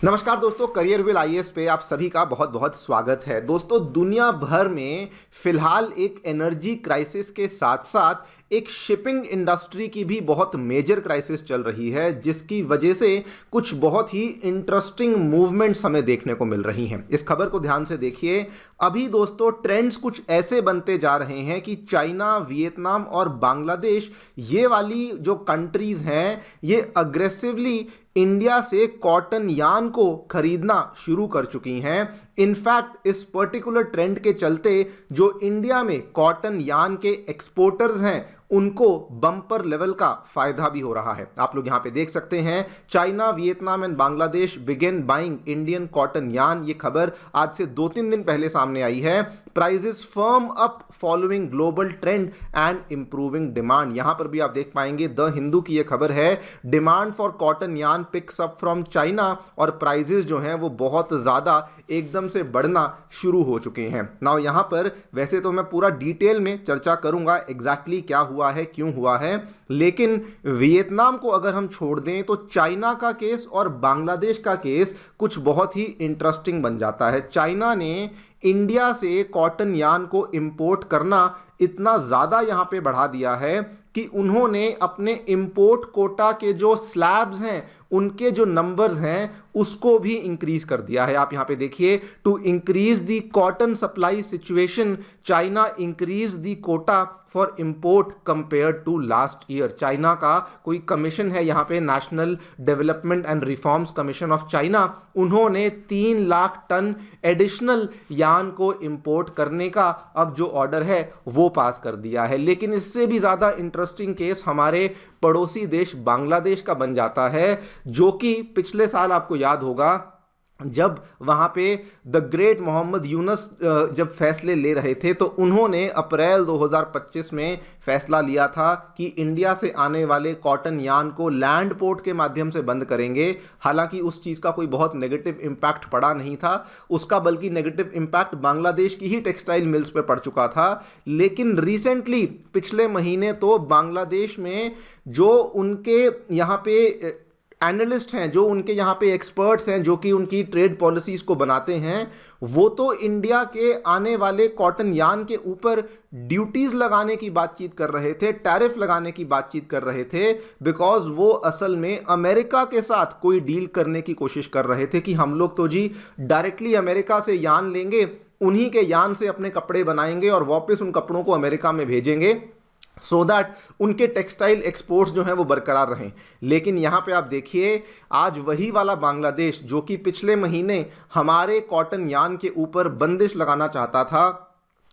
नमस्कार दोस्तों, career will IAS पे आप सभी का बहुत बहुत स्वागत है। दोस्तों, दुनिया भर में फिलहाल एक एनर्जी क्राइसिस के साथ साथ एक शिपिंग इंडस्ट्री की भी बहुत मेजर क्राइसिस चल रही है, जिसकी वजह से कुछ बहुत ही इंटरेस्टिंग मूवमेंट्स हमें देखने को मिल रही हैं। इस खबर को ध्यान से देखिए। अभी दोस्तों ट्रेंड्स कुछ ऐसे बनते जा रहे हैं कि चाइना, वियतनाम और बांग्लादेश, ये वाली जो कंट्रीज हैं, ये अग्रेसिवली इंडिया से कॉटन यान को खरीदना शुरू कर चुकी हैं। इनफैक्ट इस पर्टिकुलर ट्रेंड के चलते जो इंडिया में कॉटन यान के एक्सपोर्टर्स हैं, उनको बम्पर लेवल का फायदा भी हो रहा है। आप लोग यहां पे देख सकते हैं, China, Vietnam and Bangladesh begin buying Indian cotton yarn. ये खबर आज से 2-3 दिन पहले सामने आई है। Prices firm up following global trend and improving demand. यहां पर भी आप देख पाएंगे, द हिंदू की यह खबर है, demand for cotton yarn picks up from China, और प्राइजेस जो हैं वो बहुत ज्यादा एकदम से बढ़ना शुरू हो चुके हैं। नाउ यहां पर वैसे तो मैं पूरा डिटेल में चर्चा करूंगा एग्जैक्टली क्या हुआ है, क्यों हुआ है, लेकिन वियतनाम को अगर हम छोड़ दें तो चाइना का केस और बांग्लादेश का केस कुछ बहुत ही इंटरेस्टिंग बन जाता है। चाइना ने इंडिया से कॉटन यान को इंपोर्ट करना इतना ज़्यादा यहाँ पे बढ़ा दिया है कि उन्होंने अपने इंपोर्ट कोटा के जो स्लैब्स हैं, उनके जो नंबर्स हैं, उसको भी इंक्रीज कर दिया है। आप यहाँ पे देखिए, to increase the cotton supply situation, China increase the quota for import compare to last year. China का कोई कमीशन है यहाँ पे, national development and reforms commission of China, उन्होंने 3 लाख टन एडिशनल यान को इंपोर्ट करने का अब जो ऑर्डर है वो पास कर दिया है। लेकिन इससे भी ज़्यादा इंटरेस्टिंग केस हमारे पड़ोसी देश बांग्लादेश का बन जाता है, जो कि पिछले साल आपको याद होगा जब वहाँ पे द ग्रेट मोहम्मद यूनुस जब फैसले ले रहे थे, तो उन्होंने अप्रैल 2025 में फैसला लिया था कि इंडिया से आने वाले कॉटन यान को लैंड पोर्ट के माध्यम से बंद करेंगे। हालांकि उस चीज़ का कोई बहुत नेगेटिव इम्पैक्ट पड़ा नहीं था उसका, बल्कि नेगेटिव इम्पैक्ट बांग्लादेश की ही टेक्सटाइल मिल्स पे पड़ चुका था। लेकिन रिसेंटली पिछले महीने तो बांग्लादेश में जो उनके यहाँ पे एनालिस्ट हैं, जो उनके यहाँ पे एक्सपर्ट्स हैं, जो कि उनकी ट्रेड पॉलिसीज़ को बनाते हैं, वो तो इंडिया के आने वाले कॉटन यान के ऊपर ड्यूटीज़ लगाने की बातचीत कर रहे थे, टैरिफ लगाने की बातचीत कर रहे थे, बिकॉज वो असल में अमेरिका के साथ कोई डील करने की कोशिश कर रहे थे कि हम लोग तो जी डायरेक्टली अमेरिका से यान लेंगे, उन्हीं के यान से अपने कपड़े बनाएंगे और वापस उन कपड़ों को अमेरिका में भेजेंगे, सो दैट उनके टेक्सटाइल एक्सपोर्ट्स जो हैं वो बरकरार रहें। लेकिन यहाँ पे आप देखिए, आज वही वाला बांग्लादेश जो कि पिछले महीने हमारे कॉटन यान के ऊपर बंदिश लगाना चाहता था,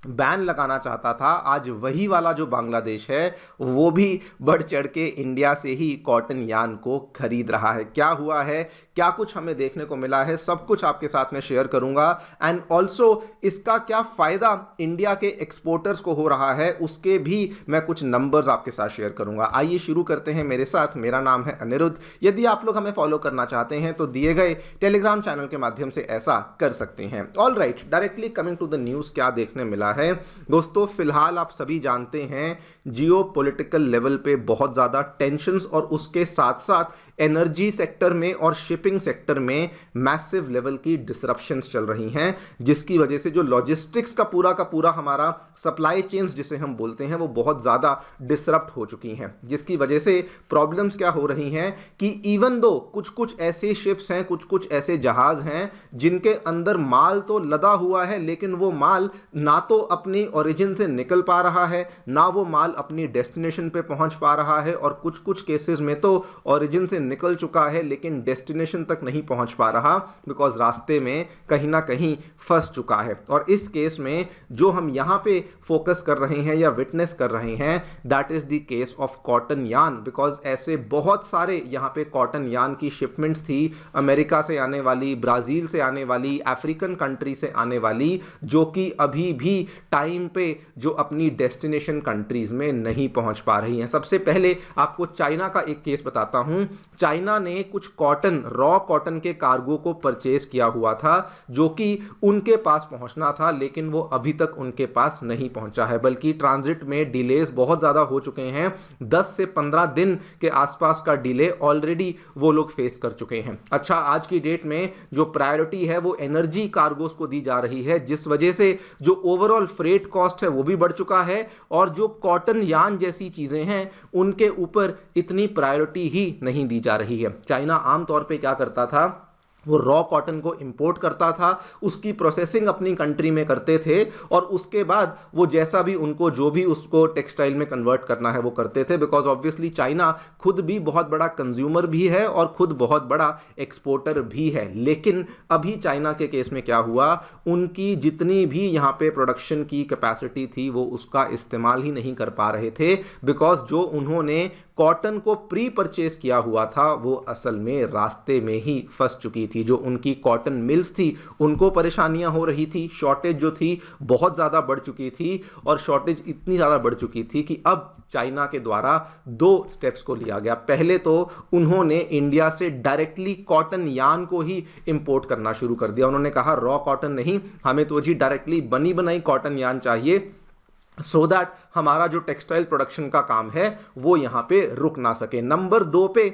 बैन लगाना चाहता था, आज वही वाला जो बांग्लादेश है वो भी बढ़ चढ़ के इंडिया से ही कॉटन यान को खरीद रहा है। क्या हुआ है, क्या कुछ हमें देखने को मिला है, सब कुछ आपके साथ में शेयर करूंगा। एंड ऑल्सो इसका क्या फ़ायदा इंडिया के एक्सपोर्टर्स को हो रहा है, उसके भी मैं कुछ नंबर्स आपके साथ शेयर करूंगा। आइए शुरू करते हैं मेरे साथ। मेरा नाम है अनिरुद्ध। यदि आप लोग हमें फॉलो करना चाहते हैं तो दिए गए टेलीग्राम चैनल के माध्यम से ऐसा कर सकते हैं। All right, directly coming to the news, क्या देखने मिला है दोस्तों। फिलहाल आप सभी जानते हैं, जियो पॉलिटिकल लेवल पे बहुत ज़्यादा टेंशन्स और उसके साथ साथ एनर्जी सेक्टर में और शिपिंग सेक्टर में मैसिव लेवल की डिसरप्शंस चल रही हैं, जिसकी वजह से जो लॉजिस्टिक्स का पूरा हमारा सप्लाई चेन्स जिसे हम बोलते हैं, वो बहुत ज़्यादा डिसरप्ट हो चुकी हैं। जिसकी वजह से प्रॉब्लम्स क्या हो रही हैं कि इवन दो कुछ ऐसे शिप्स हैं, कुछ ऐसे जहाज़ हैं जिनके अंदर माल तो लदा हुआ है, लेकिन वो माल ना तो अपनी ओरिजिन से निकल पा रहा है, ना वो माल अपनी डेस्टिनेशन पे पहुंच पा रहा है, और कुछ केसेस में तो ओरिजिन से निकल चुका है लेकिन डेस्टिनेशन तक नहीं पहुंच पा रहा, बिकॉज रास्ते में कहीं ना कहीं फंस चुका है। और इस केस में जो हम यहाँ पे फोकस कर रहे हैं या विटनेस कर रहे हैं, that is the case of cotton yarn. Because ऐसे बहुत सारे यहाँ पे कॉटन यान की शिपमेंट्स थी, अमेरिका से आने वाली, ब्राज़ील से आने वाली, अफ्रीकन कंट्री से आने वाली, जो कि अभी भी टाइम पे जो अपनी डेस्टिनेशन कंट्रीज में नहीं पहुंच पा रही हैं। सबसे पहले आपको चाइना का एक केस बताता हूं। चाइना ने कुछ कॉटन, रॉ कॉटन के कार्गो को परचेज किया हुआ था जो कि उनके पास पहुंचना था, लेकिन वो अभी तक उनके पास नहीं पहुंचा है, बल्कि ट्रांजिट में डिलेज बहुत ज़्यादा हो चुके हैं। 10 से 15 दिन के आसपास का डिले ऑलरेडी वो लोग फेस कर चुके हैं। अच्छा, आज की डेट में जो प्रायोरिटी है वो एनर्जी कार्गोस को दी जा रही है, जिस वजह से जो ओवरऑल फ्रेट कॉस्ट है वो भी बढ़ चुका है और जो कॉटन यान जैसी चीज़ें हैं उनके ऊपर इतनी प्रायोरिटी ही नहीं दी जा रही है। चाइना आमतौर पे क्या करता था, वो रॉ कॉटन को इंपोर्ट करता था, उसकी प्रोसेसिंग अपनी कंट्री में करते थे और उसके बाद वो जैसा भी उनको जो भी उसको टेक्सटाइल में कन्वर्ट करना है वो करते थे। बिकॉज ऑब्वियसली चाइना खुद भी बहुत बड़ा कंज्यूमर भी है और खुद बहुत बड़ा एक्सपोर्टर भी है। लेकिन अभी चाइना के केस में क्या हुआ, उनकी जितनी भी यहाँ पे प्रोडक्शन की कैपेसिटी थी वो उसका इस्तेमाल ही नहीं कर पा रहे थे, बिकॉज जो उन्होंने कॉटन को प्री परचेज किया हुआ था वो असल में रास्ते में ही फंस चुकी थी। जो उनकी कॉटन मिल्स थी उनको परेशानियां हो रही थी, शॉर्टेज जो थी बहुत ज़्यादा बढ़ चुकी थी और शॉर्टेज इतनी ज़्यादा बढ़ चुकी थी कि अब चाइना के द्वारा 2 स्टेप्स को लिया गया। पहले तो उन्होंने इंडिया से डायरेक्टली कॉटन यान को ही इंपोर्ट करना शुरू कर दिया। उन्होंने कहा रॉ कॉटन नहीं, हमें तो जी डायरेक्टली बनी बनाई कॉटन यान चाहिए, सो दैट हमारा जो टेक्सटाइल प्रोडक्शन का काम है वो यहां पे रुक ना सके। नंबर 2 पे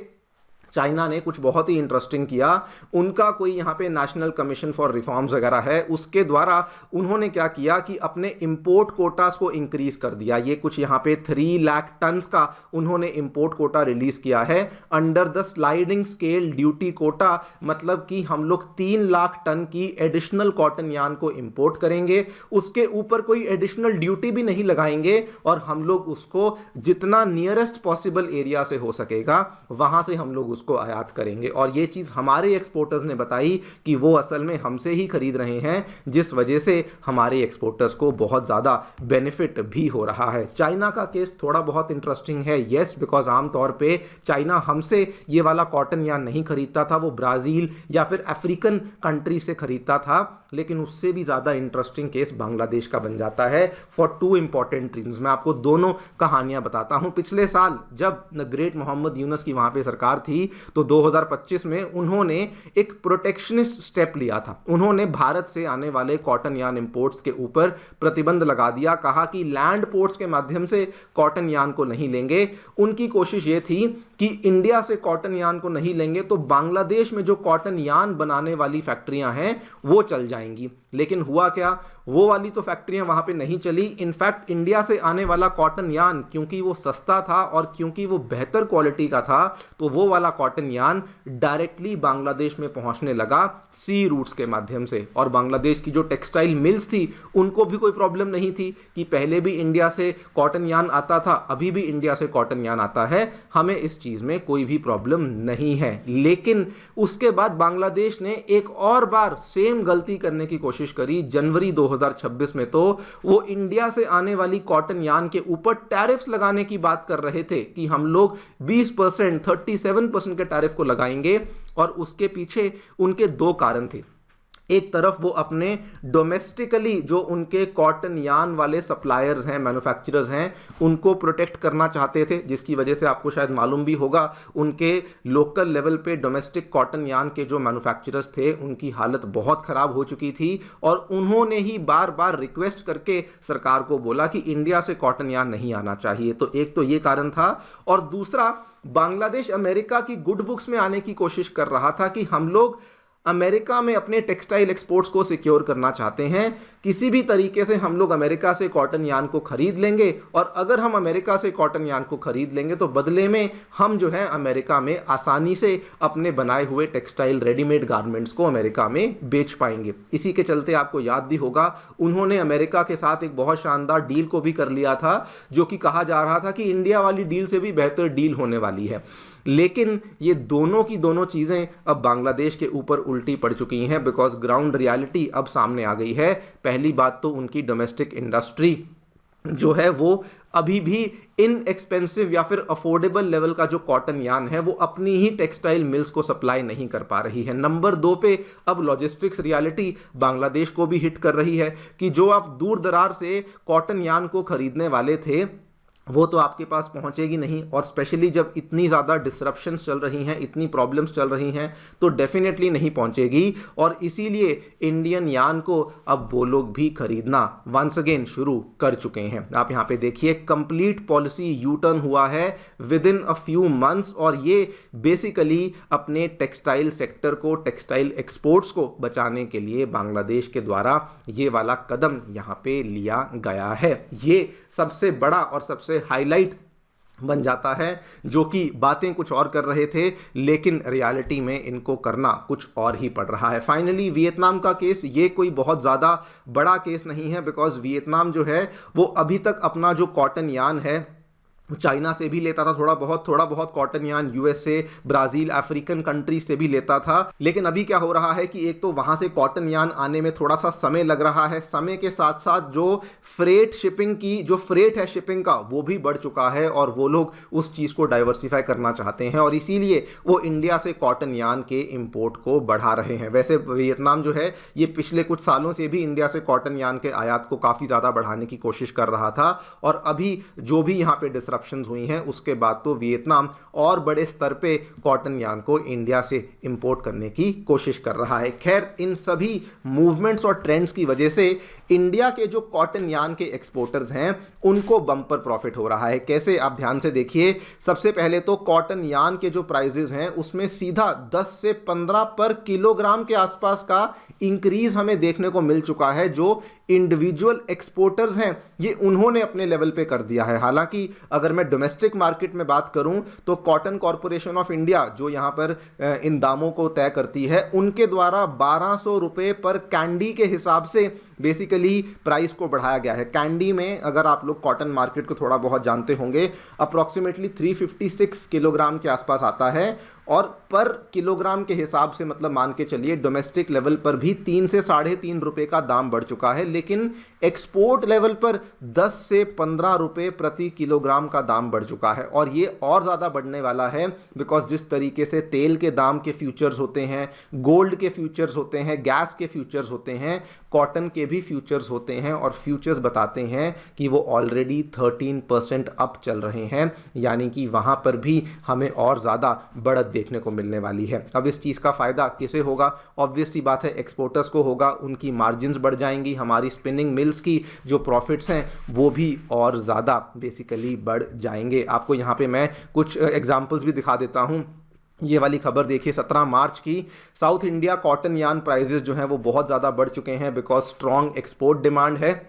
चाइना ने कुछ बहुत ही इंटरेस्टिंग किया। उनका कोई यहाँ पे नेशनल कमीशन फॉर रिफॉर्म्स वगैरह है, उसके द्वारा उन्होंने क्या किया कि अपने इंपोर्ट कोटास को इंक्रीज कर दिया। ये कुछ यहाँ पे 3 लाख टन्स का उन्होंने इंपोर्ट कोटा रिलीज किया है under the sliding scale duty quota. मतलब कि हम लोग 3 लाख टन की एडिशनल कॉटन यान को इंपोर्ट करेंगे, उसके ऊपर कोई एडिशनल ड्यूटी भी नहीं लगाएंगे और हम लोग उसको जितना नियरेस्ट पॉसिबल एरिया से हो सकेगा वहां से हम लोग उसको आयात करेंगे। और ये चीज हमारे एक्सपोर्टर्स ने बताई कि वो असल में हमसे ही खरीद रहे हैं, जिस वजह से हमारे एक्सपोर्टर्स को बहुत ज्यादा बेनिफिट भी हो रहा है। चाइना का केस थोड़ा बहुत इंटरेस्टिंग है, यस, बिकॉज आमतौर पे चाइना हमसे ये वाला कॉटन यान नहीं खरीदता था, वो ब्राजील या फिर अफ्रीकन कंट्री से खरीदता था। लेकिन उससे भी ज्यादा इंटरेस्टिंग केस बांग्लादेश का बन जाता है फॉर 2 इंपॉर्टेंट रीजंस। मैं आपको दोनों कहानियां बताता हूं। पिछले साल जब द ग्रेट मोहम्मद यूनस की वहां पे सरकार थी तो 2025 में उन्होंने एक प्रोटेक्शनिस्ट स्टेप लिया था। उन्होंने भारत से आने वाले कॉटन यान इंपोर्ट्स के ऊपर प्रतिबंध लगा दिया, कहा कि लैंड पोर्ट्स के माध्यम से कॉटन यान को नहीं लेंगे। उनकी कोशिश ये थी कि इंडिया से कॉटन यान को नहीं लेंगे तो बांग्लादेश में जो कॉटन यान बनाने वाली फैक्ट्रियां हैं वो चल जाएंगी। लेकिन हुआ क्या, वो वाली तो फैक्ट्रियां वहां पे नहीं चली। इनफैक्ट इंडिया से आने वाला कॉटन यान क्योंकि वो सस्ता था और क्योंकि वो बेहतर क्वालिटी का था तो वो वाला कॉटन यान डायरेक्टली बांग्लादेश में पहुंचने लगा सी रूट्स के माध्यम से। और बांग्लादेश की जो टेक्सटाइल मिल्स थी उनको भी कोई प्रॉब्लम नहीं थी कि पहले भी इंडिया से कॉटन यान आता था, अभी भी इंडिया से कॉटन यान आता है, हमें इस चीज में कोई भी प्रॉब्लम नहीं है। लेकिन उसके बाद बांग्लादेश ने एक और बार सेम गलती करने की कोशिश करी। जनवरी 2026 में तो वो इंडिया से आने वाली कॉटन यान के ऊपर टैरिफ्स लगाने की बात कर रहे थे कि हम लोग 20%, 37% के टैरिफ को लगाएंगे। और उसके पीछे उनके 2 कारण थे। एक तरफ वो अपने डोमेस्टिकली जो उनके कॉटन यान वाले सप्लायर्स हैं, मैन्युफैक्चरर्स हैं, उनको प्रोटेक्ट करना चाहते थे, जिसकी वजह से आपको शायद मालूम भी होगा उनके लोकल लेवल पे डोमेस्टिक कॉटन यान के जो मैन्युफैक्चरर्स थे उनकी हालत बहुत ख़राब हो चुकी थी। और उन्होंने ही बार बार रिक्वेस्ट करके सरकार को बोला कि इंडिया से कॉटन यान नहीं आना चाहिए। तो एक तो ये कारण था। और दूसरा, बांग्लादेश अमेरिका की गुड बुक्स में आने की कोशिश कर रहा था कि हम लोग अमेरिका में अपने टेक्सटाइल एक्सपोर्ट्स को सिक्योर करना चाहते हैं, किसी भी तरीके से हम लोग अमेरिका से कॉटन यान को खरीद लेंगे और अगर हम अमेरिका से कॉटन यान को खरीद लेंगे तो बदले में हम जो है अमेरिका में आसानी से अपने बनाए हुए टेक्सटाइल रेडीमेड गारमेंट्स को अमेरिका में बेच पाएंगे। इसी के चलते आपको याद भी होगा उन्होंने अमेरिका के साथ एक बहुत शानदार डील को भी कर लिया था, जो कि कहा जा रहा था कि इंडिया वाली डील से भी बेहतर डील होने वाली है। लेकिन ये दोनों की दोनों चीज़ें अब बांग्लादेश के ऊपर उल्टी पड़ चुकी हैं, बिकॉज ग्राउंड रियलिटी अब सामने आ गई है। पहली बात तो उनकी डोमेस्टिक इंडस्ट्री जो है वो अभी भी इनएक्सपेंसिव या फिर अफोर्डेबल लेवल का जो कॉटन यान है वो अपनी ही टेक्सटाइल मिल्स को सप्लाई नहीं कर पा रही है। नंबर 2 पे अब लॉजिस्टिक्स रियलिटी बांग्लादेश को भी हिट कर रही है कि जो आप दूर दरार से कॉटन यान को खरीदने वाले थे वो तो आपके पास पहुंचेगी नहीं, और स्पेशली जब इतनी ज़्यादा डिसरप्शंस चल रही हैं, इतनी प्रॉब्लम्स चल रही हैं, तो डेफिनेटली नहीं पहुंचेगी। और इसीलिए इंडियन यान को अब वो लोग भी खरीदना वंस अगेन शुरू कर चुके हैं। आप यहाँ पे देखिए कंप्लीट पॉलिसी यू टर्न हुआ है with in a few months, और ये बेसिकली अपने टेक्सटाइल सेक्टर को, टेक्सटाइल एक्सपोर्ट्स को बचाने के लिए बांग्लादेश के द्वारा ये वाला कदम यहाँ पे लिया गया है। ये सबसे बड़ा और सबसे हाईलाइट बन जाता है, जो कि बातें कुछ और कर रहे थे लेकिन रियलिटी में इनको करना कुछ और ही पड़ रहा है। फाइनली वियतनाम का केस, ये कोई बहुत ज़्यादा बड़ा केस नहीं है, बिकॉज वियतनाम जो है वो अभी तक अपना जो कॉटन यान है चाइना से भी लेता था, थोड़ा बहुत cotton yarn USA, Brazil, African country से भी लेता था। लेकिन अभी क्या हो रहा है कि एक तो वहाँ से कॉटन यान आने में थोड़ा सा समय लग रहा है, समय के साथ साथ जो फ्रेट शिपिंग की जो फ्रेट है शिपिंग का वो भी बढ़ चुका है, और वो लोग उस चीज़ को डाइवर्सिफाई करना चाहते हैं और इसीलिए वो इंडिया से कॉटन यान के इम्पोर्ट को बढ़ा रहे हैं। वैसे वियतनाम जो है ये पिछले कुछ सालों से भी इंडिया से कॉटन यान के आयात को काफ़ी ज़्यादा बढ़ाने की कोशिश कर रहा था, और अभी जो भी यहाँ पे डिसरप्शन हुई हैं उसके बाद तो वियतनाम और बड़े स्तर पे कॉटन यान को इंडिया से इंपोर्ट करने की कोशिश कर रहा है। खैर, इन सभी मूवमेंट्स और ट्रेंड्स की वजह से इंडिया के जो कॉटन यान के एक्सपोर्टर्स हैं उनको बम्पर प्रॉफिट हो रहा है। कैसे, आप ध्यान से देखिए। सबसे पहले तो कॉटन यान के जो प्राइजेस हैं उसमें सीधा 10 से 15 पर किलोग्राम के आसपास का इंक्रीज हमें देखने को मिल चुका है। जो इंडिविजुअल एक्सपोर्टर्स हैं ये उन्होंने अपने लेवल पे कर दिया है। हालांकि अगर मैं डोमेस्टिक मार्केट में बात करूं तो कॉटन कॉरपोरेशन ऑफ इंडिया जो यहां पर इन दामों को तय करती है, उनके द्वारा 1200 रुपए पर कैंडी के हिसाब से बेसिकली प्राइस को बढ़ाया गया है। कैंडी में अगर आप लोग कॉटन मार्केट को थोड़ा बहुत जानते होंगे, अप्रॉक्सीमेटली 356 किलोग्राम के आसपास आता है, और पर किलोग्राम के हिसाब से मतलब मान के चलिए डोमेस्टिक लेवल पर भी 3 से 3.5 रुपए का दाम बढ़ चुका है, लेकिन एक्सपोर्ट लेवल पर 10 से 15 रुपए प्रति किलोग्राम का दाम बढ़ चुका है। और ये और ज़्यादा बढ़ने वाला है बिकॉज जिस तरीके से तेल के दाम के फ्यूचर्स होते हैं, गोल्ड के फ्यूचर्स होते हैं, गैस के फ्यूचर्स होते हैं, कॉटन के भी फ्यूचर्स होते हैं, और फ्यूचर्स बताते हैं कि वो ऑलरेडी 13% अप चल रहे हैं, यानी कि वहाँ पर भी हमें और ज़्यादा बढ़त देखने को मिलने वाली है। अब इस चीज़ का फ़ायदा किसे होगा? ऑब्वियस सी बात है, एक्सपोर्टर्स को होगा, उनकी मार्जिन्स बढ़ जाएंगी, हमारी स्पिनिंग मिल्स की जो प्रॉफिट्स हैं वो भी और ज़्यादा बेसिकली बढ़ जाएंगे। आपको यहाँ पे मैं कुछ एग्जांपल्स भी दिखा देता हूँ। ये वाली खबर देखिए 17 मार्च की। South India cotton yarn prices जो हैं वो बहुत ज़्यादा बढ़ चुके हैं बिकॉज स्ट्रॉन्ग एक्सपोर्ट डिमांड है।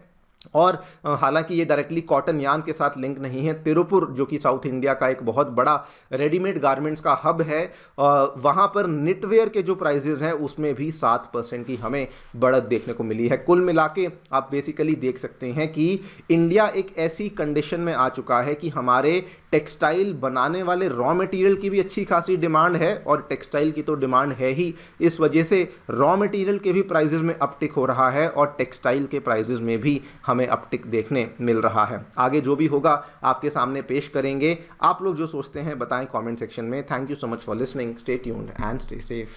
और हालांकि ये डायरेक्टली कॉटन यान के साथ लिंक नहीं है। तिरुपुर जो कि साउथ इंडिया का एक बहुत बड़ा रेडीमेड गारमेंट्स का हब है, वहाँ पर निटवेयर के जो प्राइजेस हैं उसमें भी 7% की हमें बढ़त देखने को मिली है। कुल मिला के आप बेसिकली देख सकते हैं कि इंडिया एक ऐसी कंडीशन में आ चुका है कि हमारे टेक्सटाइल बनाने वाले रॉ मटेरियल की भी अच्छी खासी डिमांड है, और टेक्सटाइल की तो डिमांड है ही, इस वजह से रॉ मटेरियल के भी प्राइजेस में अपटिक हो रहा है और टेक्सटाइल के प्राइजेस में भी हमें अपटिक देखने मिल रहा है। आगे जो भी होगा आपके सामने पेश करेंगे। आप लोग जो सोचते हैं बताएं कमेंट सेक्शन में। Thank you so much for listening. Stay tuned and stay safe.